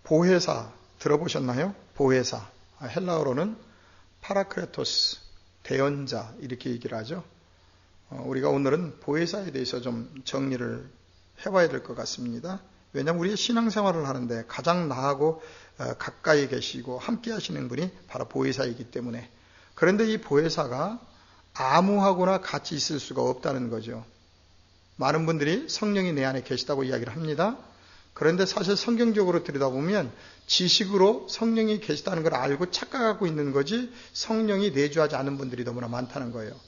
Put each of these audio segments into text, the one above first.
보혜사 들어보셨나요? 보혜사. 헬라어로는 파라크레토스, 대언자 이렇게 얘기를 하죠. 우리가 오늘은 보혜사에 대해서 좀 정리를 해봐야 될 것 같습니다. 왜냐하면 우리의 신앙생활을 하는데 가장 나하고 가까이 계시고 함께 하시는 분이 바로 보혜사이기 때문에. 그런데 이 보혜사가 아무하고나 같이 있을 수가 없다는 거죠. 많은 분들이 성령이 내 안에 계시다고 이야기를 합니다. 그런데 사실 성경적으로 들여다보면 지식으로 성령이 계시다는 걸 알고 착각하고 있는 거지 성령이 내주하지 않은 분들이 너무나 많다는 거예요.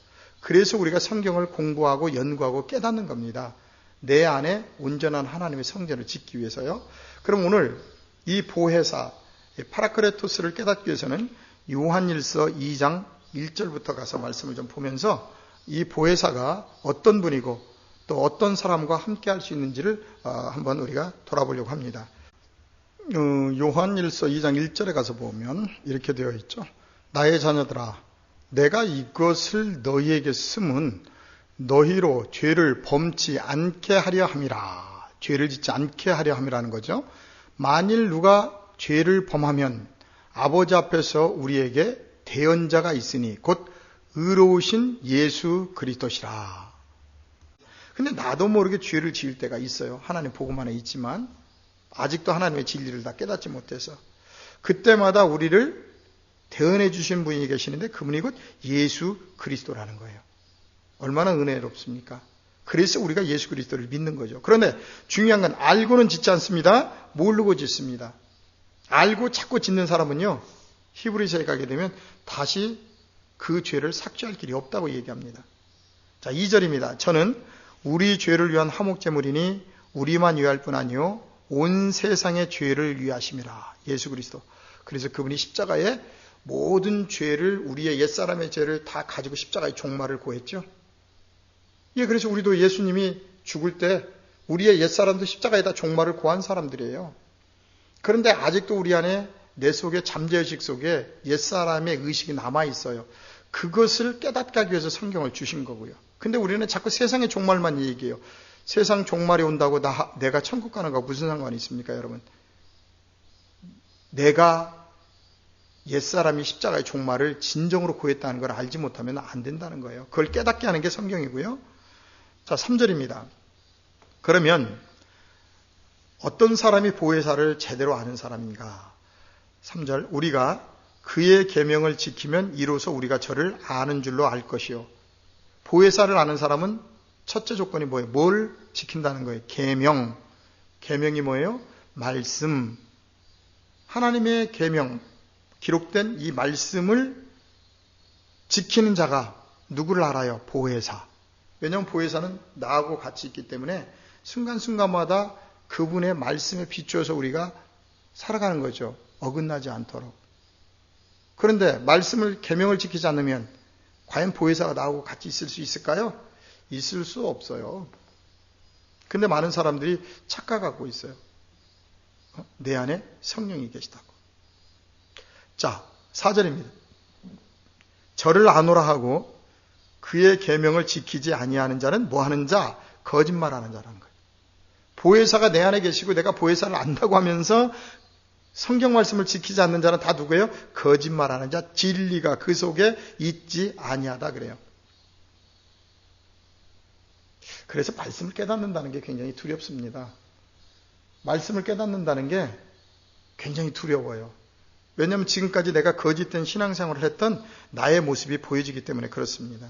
그래서 우리가 성경을 공부하고 연구하고 깨닫는 겁니다. 내 안에 온전한 하나님의 성전을 짓기 위해서요. 그럼 오늘 이 보혜사 파라크레토스를 깨닫기 위해서는 요한일서 2장 1절부터 가서 말씀을 좀 보면서 이 보혜사가 어떤 분이고 또 어떤 사람과 함께 할 수 있는지를 한번 우리가 돌아보려고 합니다. 요한일서 2장 1절에 가서 보면 이렇게 되어 있죠. 나의 자녀들아, 내가 이것을 너희에게 쓰면 너희로 죄를 범치 않게 하려 함이라. 죄를 짓지 않게 하려 함이라는 거죠. 만일 누가 죄를 범하면 아버지 앞에서 우리에게 대언자가 있으니 곧 의로우신 예수 그리스도시라. 근데 나도 모르게 죄를 지을 때가 있어요. 하나님 보고만 안에 있지만 아직도 하나님의 진리를 다 깨닫지 못해서 그때마다 우리를 대언해 주신 분이 계시는데 그분이 곧 예수 그리스도라는 거예요. 얼마나 은혜롭습니까? 그래서 우리가 예수 그리스도를 믿는 거죠. 그런데 중요한 건 알고는 짓지 않습니다. 모르고 짓습니다. 알고 자꾸 짓는 사람은요, 히브리서에 가게 되면 다시 그 죄를 삭제할 길이 없다고 얘기합니다. 자, 2절입니다. 저는 우리 죄를 위한 화목제물이니 우리만 위할 뿐 아니요 온 세상의 죄를 위하심이라. 예수 그리스도. 그래서 그분이 십자가에 모든 죄를, 우리의 옛사람의 죄를 다 가지고 십자가의 종말을 고했죠. 예, 그래서 우리도 예수님이 죽을 때 우리의 옛사람도 십자가에다 종말을 고한 사람들이에요. 그런데 아직도 우리 안에 내 속에 잠재의식 속에 옛사람의 의식이 남아있어요. 그것을 깨닫게 하기 위해서 성경을 주신 거고요. 근데 우리는 자꾸 세상의 종말만 얘기해요. 세상 종말이 온다고 내가 천국 가는 거 무슨 상관이 있습니까, 여러분? 내가 옛사람이 십자가의 종말을 진정으로 구했다는 걸 알지 못하면 안 된다는 거예요. 그걸 깨닫게 하는 게 성경이고요. 자, 3절입니다. 그러면 어떤 사람이 보혜사를 제대로 아는 사람인가? 3절, 우리가 그의 계명을 지키면 이로써 우리가 저를 아는 줄로 알 것이요. 보혜사를 아는 사람은 첫째 조건이 뭐예요? 뭘 지킨다는 거예요? 계명. 계명이 뭐예요? 말씀. 하나님의 계명, 기록된 이 말씀을 지키는 자가 누구를 알아요? 보혜사. 왜냐하면 보혜사는 나하고 같이 있기 때문에 순간순간마다 그분의 말씀에 비추어서 우리가 살아가는 거죠. 어긋나지 않도록. 그런데 말씀을, 계명을 지키지 않으면 과연 보혜사가 나하고 같이 있을 수 있을까요? 있을 수 없어요. 근데 많은 사람들이 착각하고 있어요. 내 안에 성령이 계시다고. 자, 4절입니다. 저를 아노라 하고 그의 계명을 지키지 아니하는 자는 뭐하는 자? 거짓말하는 자라는 거예요. 보혜사가 내 안에 계시고 내가 보혜사를 안다고 하면서 성경 말씀을 지키지 않는 자는 다 누구예요? 거짓말하는 자, 진리가 그 속에 있지 아니하다 그래요. 그래서 말씀을 깨닫는다는 게 굉장히 두렵습니다. 말씀을 깨닫는다는 게 굉장히 두려워요. 왜냐하면 지금까지 내가 거짓된 신앙생활을 했던 나의 모습이 보여지기 때문에 그렇습니다.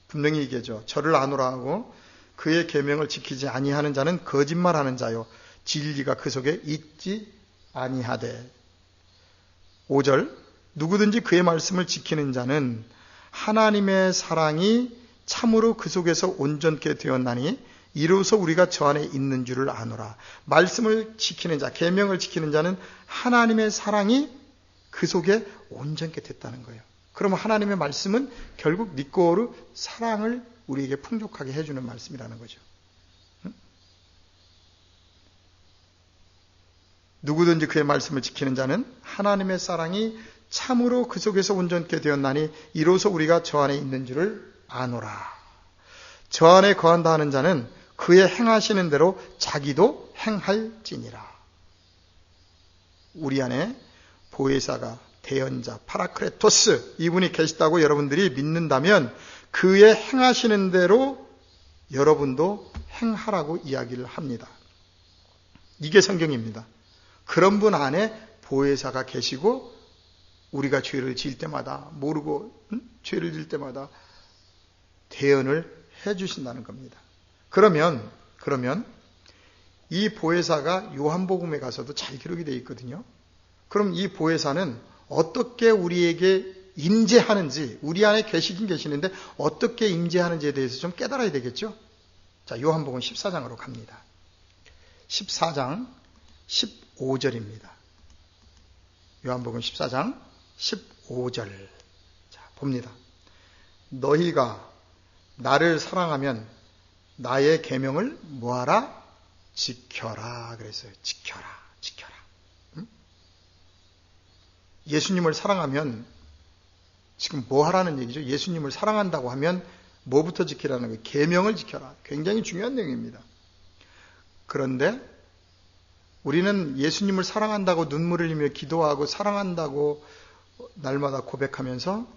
분명히 얘기하죠. 저를 아노라 하고 그의 계명을 지키지 아니하는 자는 거짓말하는 자요. 진리가 그 속에 있지 아니하되. 5절, 누구든지 그의 말씀을 지키는 자는 하나님의 사랑이 참으로 그 속에서 온전케 되었나니 이로써 우리가 저 안에 있는 줄을 아노라. 말씀을 지키는 자, 계명을 지키는 자는 하나님의 사랑이 그 속에 온전케 됐다는 거예요. 그러면 하나님의 말씀은 결국 니꼬르 사랑을 우리에게 풍족하게 해주는 말씀이라는 거죠. 누구든지 그의 말씀을 지키는 자는 하나님의 사랑이 참으로 그 속에서 온전케 되었나니 이로써 우리가 저 안에 있는 줄을 아노라. 저 안에 거한다 하는 자는 그의 행하시는 대로 자기도 행할지니라. 우리 안에 보혜사가 대언자 파라크레토스 이분이 계시다고 여러분들이 믿는다면 그의 행하시는 대로 여러분도 행하라고 이야기를 합니다. 이게 성경입니다. 그런 분 안에 보혜사가 계시고 우리가 죄를 지을 때마다 모르고 죄를 지을 때마다 대언을 해주신다는 겁니다. 그러면 이 보혜사가 요한복음에 가서도 잘 기록이 되어 있거든요. 그럼 이 보혜사는 어떻게 우리에게 임재하는지, 우리 안에 계시긴 계시는데 어떻게 임재하는지에 대해서 좀 깨달아야 되겠죠. 자, 요한복음 14장으로 갑니다. 14장 15절입니다. 요한복음 14장 15절. 자, 봅니다. 너희가 나를 사랑하면 나의 계명을 뭐하라? 지켜라. 그랬어요. 지켜라. 예수님을 사랑하면 지금 뭐 하라는 얘기죠? 예수님을 사랑한다고 하면 뭐부터 지키라는 거예요? 계명을 지켜라. 굉장히 중요한 내용입니다. 그런데 우리는 예수님을 사랑한다고 눈물을 흘리며 기도하고 사랑한다고 날마다 고백하면서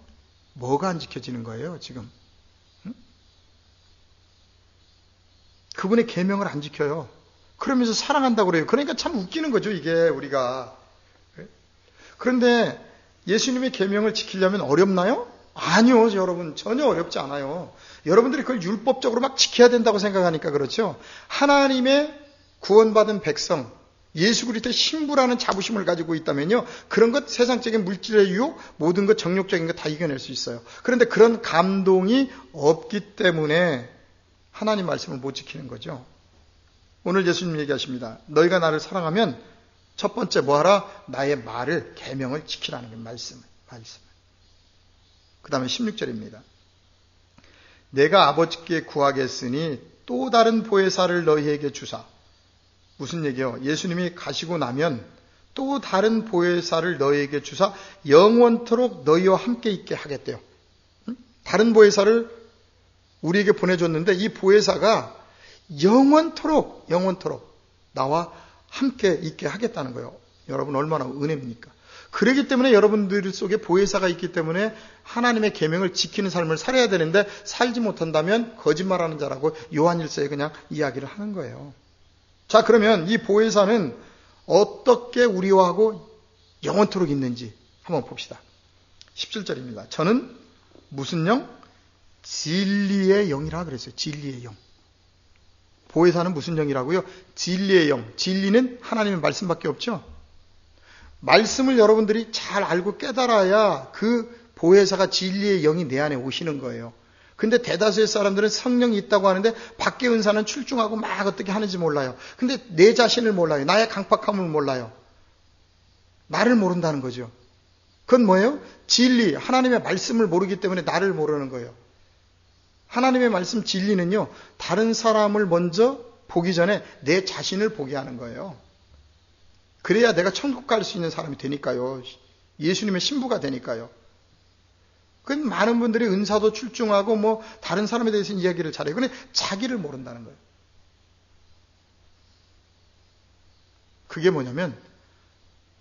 뭐가 안 지켜지는 거예요, 지금? 그분의 계명을 안 지켜요. 그러면서 사랑한다고 그래요. 그러니까 참 웃기는 거죠, 이게 우리가. 그런데 예수님의 계명을 지키려면 어렵나요? 아니요, 여러분. 전혀 어렵지 않아요. 여러분들이 그걸 율법적으로 막 지켜야 된다고 생각하니까 그렇죠. 하나님의 구원받은 백성, 예수 그리스도의 신부라는 자부심을 가지고 있다면요. 그런 것, 세상적인 물질의 유혹, 모든 것, 정욕적인 것 다 이겨낼 수 있어요. 그런데 그런 감동이 없기 때문에 하나님 말씀을 못 지키는 거죠. 오늘 예수님 얘기하십니다. 너희가 나를 사랑하면 첫 번째 뭐하라? 나의 말을, 계명을 지키라는 게 말씀을. 그 다음에 16절입니다. 내가 아버지께 구하겠으니 또 다른 보혜사를 너희에게 주사. 무슨 얘기요? 예수님이 가시고 나면 또 다른 보혜사를 너희에게 주사 영원토록 너희와 함께 있게 하겠대요. 다른 보혜사를 우리에게 보내줬는데 이 보혜사가 영원토록 나와 함께 있게 하겠다는 거예요. 여러분 얼마나 은혜입니까? 그렇기 때문에 여러분들 속에 보혜사가 있기 때문에 하나님의 계명을 지키는 삶을 살아야 되는데 살지 못한다면 거짓말하는 자라고 요한일서에 그냥 이야기를 하는 거예요. 자, 그러면 이 보혜사는 어떻게 우리와하고 영원토록 있는지 한번 봅시다. 17절입니다. 저는 무슨 영? 진리의 영이라 그랬어요. 진리의 영. 보혜사는 무슨 영이라고요? 진리의 영. 진리는 하나님의 말씀밖에 없죠. 말씀을 여러분들이 잘 알고 깨달아야 그 보혜사가 진리의 영이 내 안에 오시는 거예요. 근데 대다수의 사람들은 성령이 있다고 하는데 밖의 은사는 출중하고 막 어떻게 하는지 몰라요. 근데 내 자신을 몰라요. 나의 강팍함을 몰라요. 나를 모른다는 거죠. 그건 뭐예요? 진리, 하나님의 말씀을 모르기 때문에 나를 모르는 거예요. 하나님의 말씀 진리는요, 다른 사람을 먼저 보기 전에 내 자신을 보게 하는 거예요. 그래야 내가 천국 갈 수 있는 사람이 되니까요. 예수님의 신부가 되니까요. 그 많은 분들이 은사도 출중하고 뭐 다른 사람에 대해서 이야기를 잘해요. 근데 자기를 모른다는 거예요. 그게 뭐냐면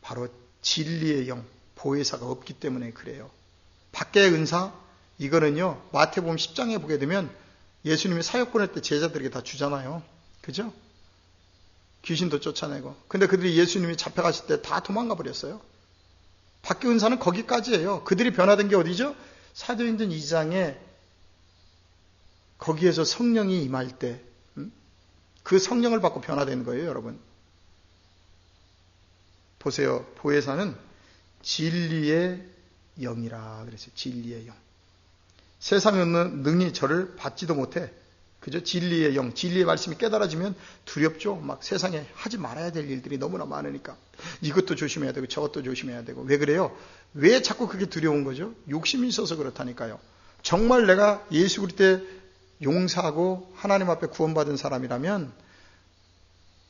바로 진리의 영, 보혜사가 없기 때문에 그래요. 밖의 은사, 이거는요, 마태복음 10장에 보게 되면 예수님이 사역 보낼 때 제자들에게 다 주잖아요. 그죠? 귀신도 쫓아내고. 근데 그들이 예수님이 잡혀가실 때 다 도망가 버렸어요. 밖의 은사는 거기까지예요. 그들이 변화된 게 어디죠? 사도행전 2장에 거기에서 성령이 임할 때 그 성령을 받고 변화되는 거예요, 여러분. 보세요. 보혜사는 진리의 영이라 그랬어요. 진리의 영. 세상에 있는 능히 저를 받지도 못해. 그죠? 진리의 영, 진리의 말씀이 깨달아지면 두렵죠. 막 세상에 하지 말아야 될 일들이 너무나 많으니까. 이것도 조심해야 되고 저것도 조심해야 되고. 왜 그래요? 왜 자꾸 그게 두려운 거죠? 욕심이 있어서 그렇다니까요. 정말 내가 예수 그리스도의 용사하고 하나님 앞에 구원받은 사람이라면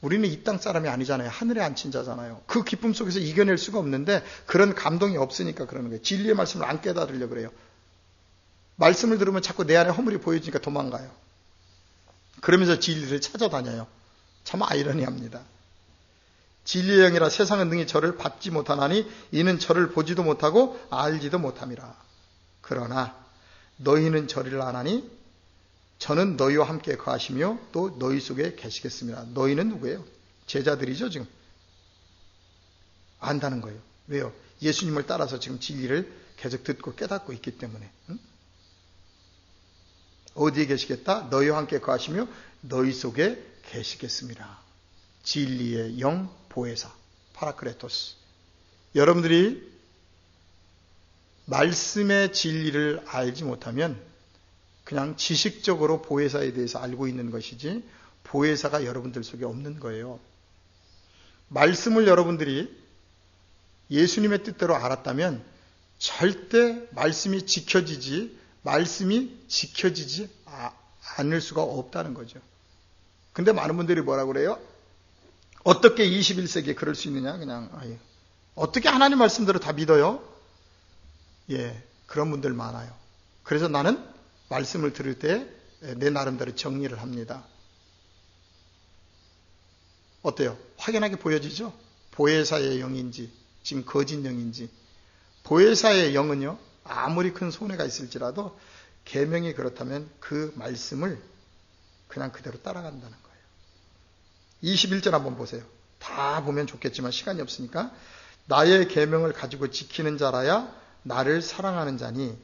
우리는 이 땅 사람이 아니잖아요. 하늘에 앉힌 자잖아요. 그 기쁨 속에서 이겨낼 수가 없는데 그런 감동이 없으니까 그러는 거예요. 진리의 말씀을 안 깨달으려고 그래요. 말씀을 들으면 자꾸 내 안에 허물이 보여지니까 도망가요. 그러면서 진리를 찾아다녀요. 참 아이러니합니다. 진리의 영이라 세상은 능히 저를 받지 못하나니 이는 저를 보지도 못하고 알지도 못함이라. 그러나 너희는 저를 아나니 저는 너희와 함께 거하시며 또 너희 속에 계시겠습니다. 너희는 누구예요? 제자들이죠, 지금. 안다는 거예요. 왜요? 예수님을 따라서 지금 진리를 계속 듣고 깨닫고 있기 때문에. 응? 어디에 계시겠다? 너희와 함께 거하시며 너희 속에 계시겠습니다. 진리의 영 보혜사 파라크레토스. 여러분들이 말씀의 진리를 알지 못하면 그냥 지식적으로 보혜사에 대해서 알고 있는 것이지 보혜사가 여러분들 속에 없는 거예요. 말씀을 여러분들이 예수님의 뜻대로 알았다면 절대 말씀이 지켜지지 않을 수가 없다는 거죠. 근데 많은 분들이 뭐라고 그래요? 어떻게 21세기에 그럴 수 있느냐? 그냥 어떻게 하나님 말씀대로 다 믿어요? 예, 그런 분들 많아요. 그래서 나는 말씀을 들을 때 내 나름대로 정리를 합니다. 어때요? 확연하게 보여지죠? 보혜사의 영인지 지금 거짓 영인지. 보혜사의 영은요, 아무리 큰 손해가 있을지라도 계명이 그렇다면 그 말씀을 그냥 그대로 따라간다는 거예요. 21절 한번 보세요. 다 보면 좋겠지만 시간이 없으니까. 나의 계명을 가지고 지키는 자라야 나를 사랑하는 자니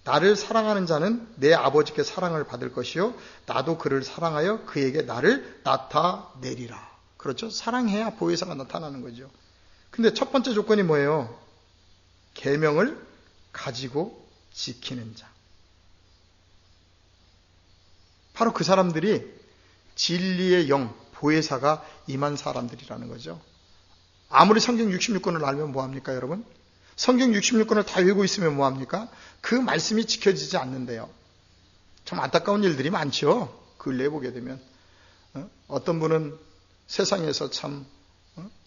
나를 사랑하는 자는 내 아버지께 사랑을 받을 것이요 나도 그를 사랑하여 그에게 나를 나타내리라. 그렇죠? 사랑해야 보혜사가 나타나는 거죠. 근데 첫 번째 조건이 뭐예요? 계명을 가지고 지키는 자. 바로 그 사람들이 진리의 영, 보혜사가 임한 사람들이라는 거죠. 아무리 성경 66권을 알면 뭐합니까, 여러분? 성경 66권을 다 읽고 있으면 뭐합니까? 그 말씀이 지켜지지 않는데요. 참 안타까운 일들이 많죠. 근래에 보게 되면. 어떤 분은 세상에서 참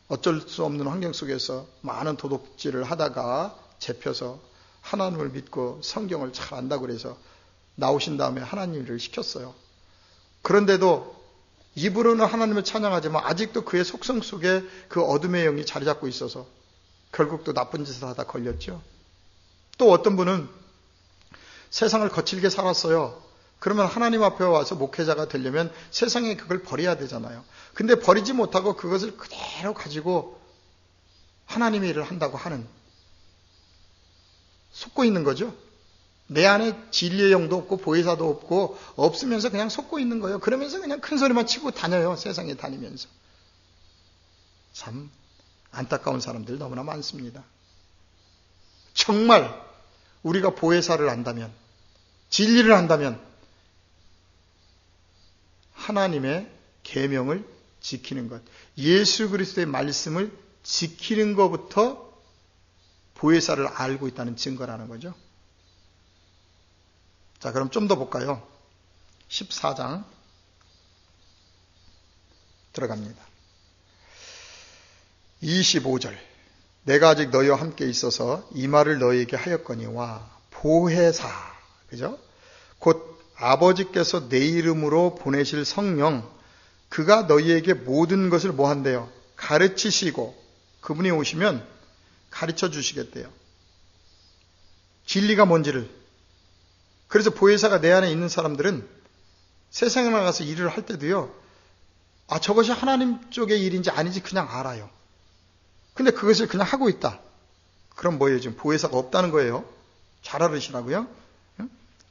어쩔 수 없는 환경 속에서 많은 도둑질을 하다가 잡혀서 하나님을 믿고 성경을 잘 안다고 그래서 나오신 다음에 하나님 일을 시켰어요. 그런데도 입으로는 하나님을 찬양하지만 아직도 그의 속성 속에 그 어둠의 영이 자리 잡고 있어서 결국 또 나쁜 짓을 하다 걸렸죠. 또 어떤 분은 세상을 거칠게 살았어요. 그러면 하나님 앞에 와서 목회자가 되려면 세상에 그걸 버려야 되잖아요. 근데 버리지 못하고 그것을 그대로 가지고 하나님의 일을 한다고 하는, 속고 있는 거죠. 내 안에 진리의 영도 없고 보혜사도 없고 없으면서 그냥 속고 있는 거예요. 그러면서 그냥 큰 소리만 치고 다녀요. 세상에 다니면서. 참 안타까운 사람들 너무나 많습니다. 정말 우리가 보혜사를 안다면, 진리를 안다면 하나님의 계명을 지키는 것, 예수 그리스도의 말씀을 지키는 것부터 보혜사를 알고 있다는 증거라는 거죠. 자, 그럼 좀 더 볼까요? 14장 들어갑니다. 25절. 내가 아직 너희와 함께 있어서 이 말을 너희에게 하였거니와 보혜사, 그죠? 곧 아버지께서 내 이름으로 보내실 성령, 그가 너희에게 모든 것을 뭐 한대요? 가르치시고, 그분이 오시면 가르쳐 주시겠대요. 진리가 뭔지를. 그래서 보혜사가 내 안에 있는 사람들은 세상에 나가서 일을 할 때도요, 저것이 하나님 쪽의 일인지 아닌지 그냥 알아요. 근데 그것을 그냥 하고 있다. 그럼 뭐예요? 지금 보혜사가 없다는 거예요. 잘 알으시라고요.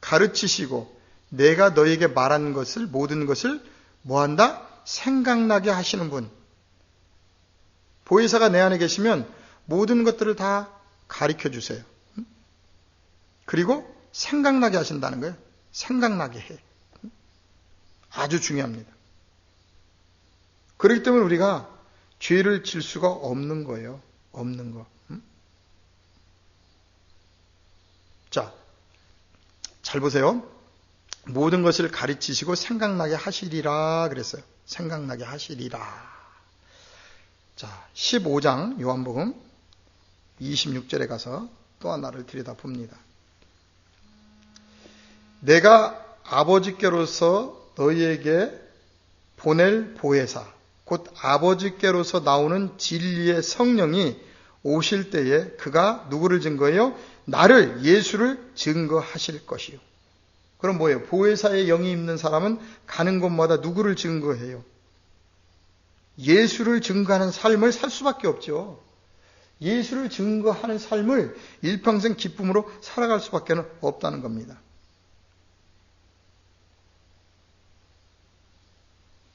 가르치시고 내가 너에게 말한 것을, 모든 것을 뭐한다? 생각나게 하시는 분. 보혜사가 내 안에 계시면 모든 것들을 다 가르쳐 주세요. 그리고 생각나게 하신다는 거예요. 생각나게 해. 아주 중요합니다. 그렇기 때문에 우리가 죄를 질 수가 없는 거예요. 없는 거. 자, 잘 보세요. 모든 것을 가르치시고 생각나게 하시리라 그랬어요. 생각나게 하시리라. 자, 15장 요한복음 26절에 가서 또 하나를 들여다봅니다. 내가 아버지께로서 너희에게 보낼 보혜사, 곧 아버지께로서 나오는 진리의 성령이 오실 때에 그가 누구를 증거해요? 나를, 예수를 증거하실 것이요. 그럼 뭐예요? 보혜사의 영이 있는 사람은 가는 곳마다 누구를 증거해요? 예수를 증거하는 삶을 살 수밖에 없죠. 예수를 증거하는 삶을 일평생 기쁨으로 살아갈 수밖에 없다는 겁니다.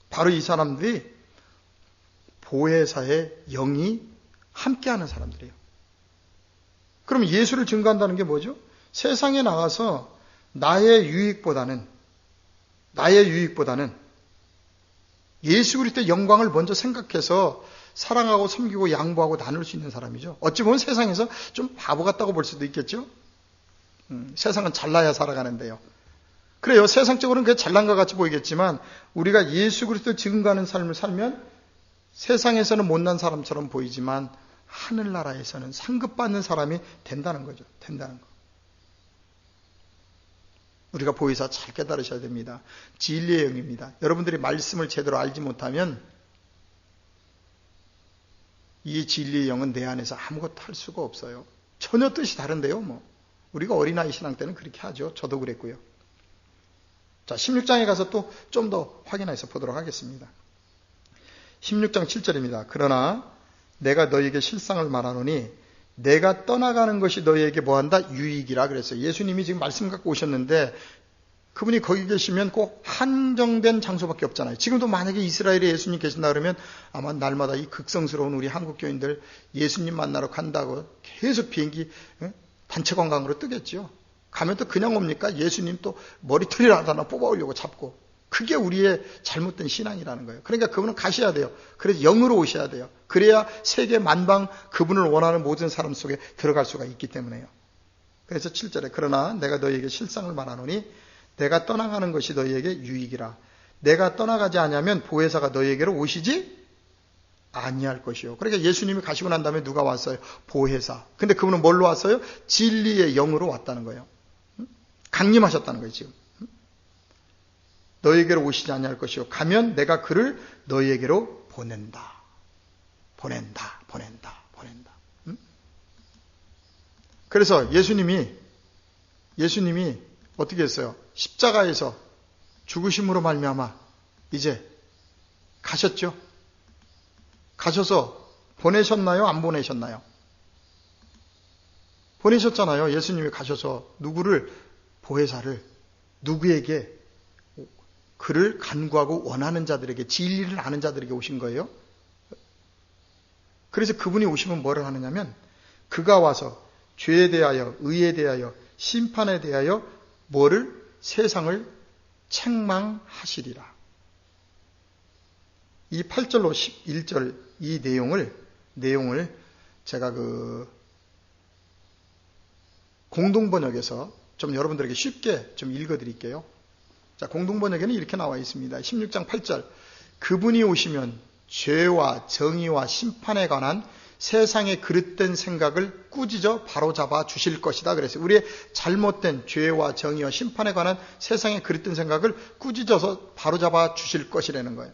바로 이 사람들이 보혜사의 영이 함께하는 사람들이에요. 그럼 예수를 증거한다는 게 뭐죠? 세상에 나가서 나의 유익보다는 예수 그리스도의 영광을 먼저 생각해서 사랑하고 섬기고 양보하고 나눌 수 있는 사람이죠. 어찌 보면 세상에서 좀 바보 같다고 볼 수도 있겠죠. 세상은 잘나야 살아가는데요. 그래요. 세상적으로는 그게 잘난 것 같이 보이겠지만 우리가 예수 그리스도를 증거하는 삶을 살면 세상에서는 못난 사람처럼 보이지만 하늘나라에서는 상급받는 사람이 된다는 거죠. 된다는 거. 우리가 보혜사 잘 깨달으셔야 됩니다. 진리의 영입니다. 여러분들이 말씀을 제대로 알지 못하면 이 진리의 영은 내 안에서 아무것도 할 수가 없어요. 전혀 뜻이 다른데요. 우리가 어린아이 신앙 때는 그렇게 하죠. 저도 그랬고요. 자, 16장에 가서 또 좀 더 확인해서 보도록 하겠습니다. 16장 7절입니다. 그러나 내가 너희에게 실상을 말하노니 내가 떠나가는 것이 너희에게 뭐한다? 유익이라 그랬어요. 예수님이 지금 말씀 갖고 오셨는데 그분이 거기 계시면 꼭 한정된 장소밖에 없잖아요. 지금도 만약에 이스라엘에 예수님 계신다 그러면 아마 날마다 이 극성스러운 우리 한국 교인들 예수님 만나러 간다고 계속 비행기 단체 관광으로 뜨겠죠. 가면 또 그냥 옵니까? 예수님 또 머리털이라도 하나 뽑아오려고 잡고. 그게 우리의 잘못된 신앙이라는 거예요. 그러니까 그분은 가셔야 돼요. 그래서 영으로 오셔야 돼요. 그래야 세계 만방 그분을 원하는 모든 사람 속에 들어갈 수가 있기 때문에요. 그래서 7절에 그러나 내가 너희에게 실상을 말하노니 내가 떠나가는 것이 너희에게 유익이라. 내가 떠나가지 아니하면 보혜사가 너희에게로 오시지 아니할 것이요. 그러니까 예수님이 가시고 난 다음에 누가 왔어요? 보혜사. 근데 그분은 뭘로 왔어요? 진리의 영으로 왔다는 거예요. 강림하셨다는 거예요, 지금. 너희에게로 오시지 아니할 것이요. 가면 내가 그를 너희에게로 보낸다. 보낸다. 그래서 예수님이 어떻게 했어요? 십자가에서 죽으심으로 말미암아 이제 가셨죠? 가셔서 보내셨나요? 안 보내셨나요? 보내셨잖아요. 예수님이 가셔서 누구를? 보혜사를 누구에게? 그를 간구하고 원하는 자들에게, 진리를 아는 자들에게 오신 거예요. 그래서 그분이 오시면 뭐를 하느냐면 그가 와서 죄에 대하여, 의에 대하여, 심판에 대하여 뭐를? 세상을 책망하시리라. 이 8절로 11절 이 내용을 제가 공동번역에서 좀 여러분들에게 쉽게 좀 읽어드릴게요. 자, 공동번역에는 이렇게 나와 있습니다. 16장 8절. 그분이 오시면 죄와 정의와 심판에 관한 세상의 그릇된 생각을 꾸짖어 바로잡아 주실 것이다 그랬어요. 우리의 잘못된 죄와 정의와 심판에 관한 세상의 그릇된 생각을 꾸짖어서 바로잡아 주실 것이라는 거예요.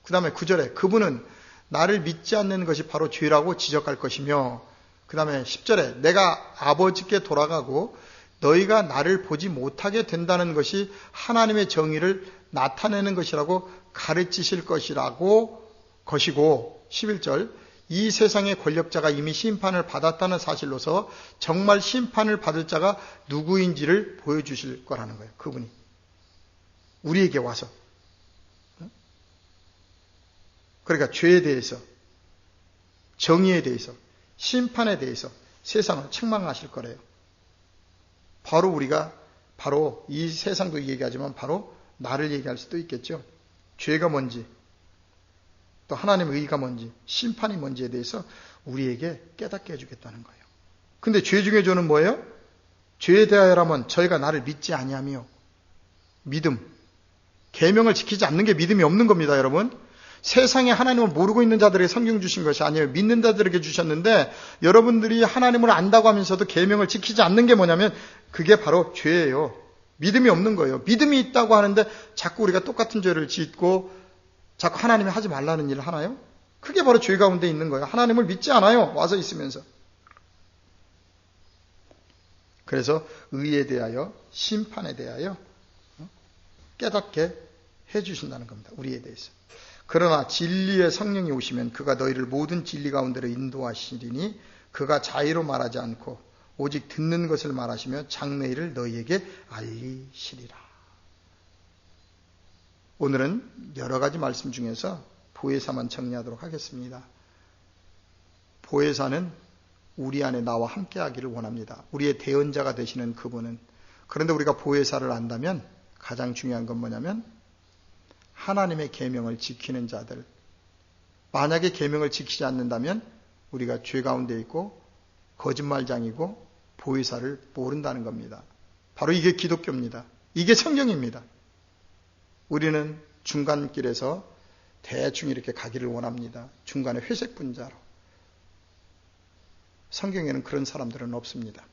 그 다음에 9절에 그분은 나를 믿지 않는 것이 바로 죄라고 지적할 것이며, 그 다음에 10절에 내가 아버지께 돌아가고 너희가 나를 보지 못하게 된다는 것이 하나님의 정의를 나타내는 것이라고 가르치실 것이고, 11절 이 세상의 권력자가 이미 심판을 받았다는 사실로서 정말 심판을 받을 자가 누구인지를 보여주실 거라는 거예요. 그분이 우리에게 와서, 그러니까 죄에 대해서, 정의에 대해서, 심판에 대해서 세상을 책망하실 거래요. 바로 이 세상도 얘기하지만 바로 나를 얘기할 수도 있겠죠. 죄가 뭔지, 또 하나님의 의의가 뭔지, 심판이 뭔지에 대해서 우리에게 깨닫게 해주겠다는 거예요. 근데 죄 중에 죄는 뭐예요? 죄에 대하여라면 저희가 나를 믿지 아니하며, 믿음, 계명을 지키지 않는 게 믿음이 없는 겁니다, 여러분. 세상에 하나님을 모르고 있는 자들에게 성경 주신 것이 아니에요. 믿는 자들에게 주셨는데, 여러분들이 하나님을 안다고 하면서도 계명을 지키지 않는 게 뭐냐면 그게 바로 죄예요. 믿음이 없는 거예요. 믿음이 있다고 하는데 자꾸 우리가 똑같은 죄를 짓고 자꾸 하나님이 하지 말라는 일을 하나요? 그게 바로 죄 가운데 있는 거예요. 하나님을 믿지 않아요. 와서 있으면서. 그래서 의에 대하여 심판에 대하여 깨닫게 해주신다는 겁니다. 우리에 대해서. 그러나 진리의 성령이 오시면 그가 너희를 모든 진리 가운데로 인도하시리니 그가 자의로 말하지 않고 오직 듣는 것을 말하시며 장래일을 너희에게 알리시리라. 오늘은 여러 가지 말씀 중에서 보혜사만 정리하도록 하겠습니다. 보혜사는 우리 안에 나와 함께 하기를 원합니다. 우리의 대언자가 되시는 그분은. 그런데 우리가 보혜사를 안다면 가장 중요한 건 뭐냐면 하나님의 계명을 지키는 자들. 만약에 계명을 지키지 않는다면 우리가 죄 가운데 있고 거짓말장이고 보혜사를 모른다는 겁니다. 바로 이게 기독교입니다. 이게 성경입니다. 우리는 중간길에서 대충 이렇게 가기를 원합니다. 중간에 회색 분자로. 성경에는 그런 사람들은 없습니다.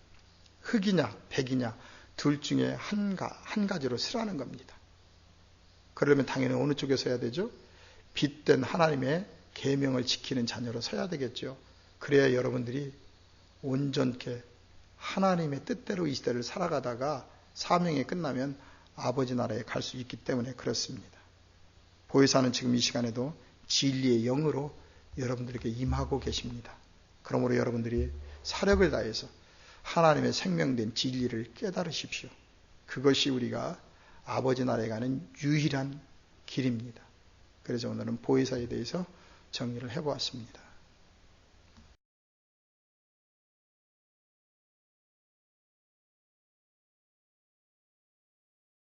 흑이냐 백이냐 둘 중에 한 가지로 서라는 겁니다. 그러려면 당연히 어느 쪽에 서야 되죠? 빛된 하나님의 계명을 지키는 자녀로 서야 되겠죠. 그래야 여러분들이 온전케 하나님의 뜻대로 이 시대를 살아가다가 사명이 끝나면 아버지 나라에 갈 수 있기 때문에 그렇습니다. 보혜사는 지금 이 시간에도 진리의 영으로 여러분들에게 임하고 계십니다. 그러므로 여러분들이 사력을 다해서 하나님의 생명된 진리를 깨달으십시오. 그것이 우리가 아버지 나라에 가는 유일한 길입니다. 그래서 오늘은 보혜사에 대해서 정리를 해보았습니다.